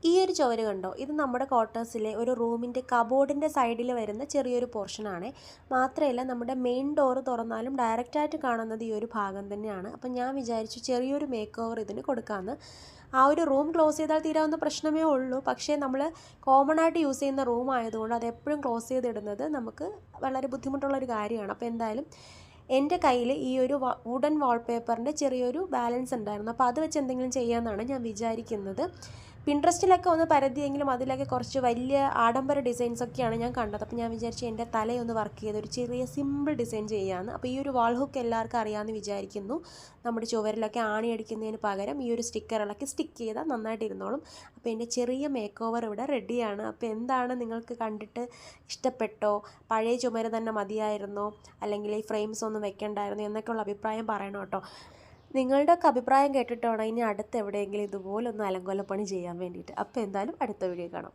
ഈ ഒരു ചുവര് കണ്ടോ, ഇത് നമ്മുടെ ക്വാർട്ടേഴ്സിലെ ഒരു റൂമിൻ്റെ കബോർഡിൻ്റെ സൈഡിൽ വരുന്ന ചെറിയൊരു പോർഷനാണ്. മാത്രമല്ല നമ്മുടെ മെയിൻ ഡോറ് തുറന്നാലും ഡയറക്റ്റായിട്ട് കാണുന്നത് ഈ ഒരു ഭാഗം തന്നെയാണ്. അപ്പം ഞാൻ വിചാരിച്ചു ചെറിയൊരു മേക്ക് ഓവർ ഇതിന് കൊടുക്കാമെന്ന്. ആ ഒരു റൂം ക്ലോസ് ചെയ്താൽ തീരാവുന്ന പ്രശ്നമേ ഉള്ളൂ. പക്ഷേ നമ്മൾ കോമൺ ആയിട്ട് യൂസ് ചെയ്യുന്ന റൂം ആയതുകൊണ്ട് അത് എപ്പോഴും ക്ലോസ് ചെയ്തിടുന്നത് നമുക്ക് വളരെ ബുദ്ധിമുട്ടുള്ളൊരു കാര്യമാണ്. അപ്പോൾ എന്തായാലും എൻ്റെ കയ്യിൽ ഈ ഒരു വുഡൻ വാൾപേപ്പറിൻ്റെ ചെറിയൊരു ബാലൻസ് ഉണ്ടായിരുന്നു. അപ്പോൾ അത് വെച്ച് എന്തെങ്കിലും ചെയ്യാമെന്നാണ് ഞാൻ വിചാരിക്കുന്നത്. പിൻട്രസ്റ്റിലൊക്കെ ഒന്ന് പരതിയെങ്കിലും അതിലൊക്കെ കുറച്ച് വലിയ ആഡംബര ഡിസൈൻസൊക്കെയാണ് ഞാൻ കണ്ടത്. അപ്പോൾ ഞാൻ വിചാരിച്ചു എൻ്റെ തലയൊന്ന് വർക്ക് ചെയ്ത് ഒരു ചെറിയ സിമ്പിൾ ഡിസൈൻ ചെയ്യാമെന്ന്. അപ്പോൾ ഈ ഒരു വാൾ ഹുക്ക് എല്ലാവർക്കും അറിയാമെന്ന് വിചാരിക്കുന്നു. നമ്മുടെ ചുവരിലൊക്കെ ആണി അടിക്കുന്നതിന് പകരം ഈ ഒരു സ്റ്റിക്കറിളൊക്കെ സ്റ്റിക്ക് ചെയ്താൽ നന്നായിട്ട് ഇരുന്നോളും. അപ്പോൾ എൻ്റെ ചെറിയ മേക്ക് ഓവർ ഇവിടെ റെഡിയാണ്. അപ്പോൾ എന്താണ് നിങ്ങൾക്ക് കണ്ടിട്ട് ഇഷ്ടപ്പെട്ടോ? പഴയ ചുമര് തന്നെ മതിയായിരുന്നോ? അല്ലെങ്കിൽ ഈ ഫ്രെയിംസ് ഒന്നും വെക്കണ്ടായിരുന്നു എന്നൊക്കെയുള്ള അഭിപ്രായം പറയണം കേട്ടോ. നിങ്ങളുടെയൊക്കെ അഭിപ്രായം കേട്ടിട്ട് വേണം ഇനി അടുത്ത് എവിടെയെങ്കിലും ഇതുപോലൊന്ന് അലങ്കോലപ്പണി ചെയ്യാൻ വേണ്ടിയിട്ട്. അപ്പോൾ എന്തായാലും അടുത്ത വീഡിയോ കാണാം.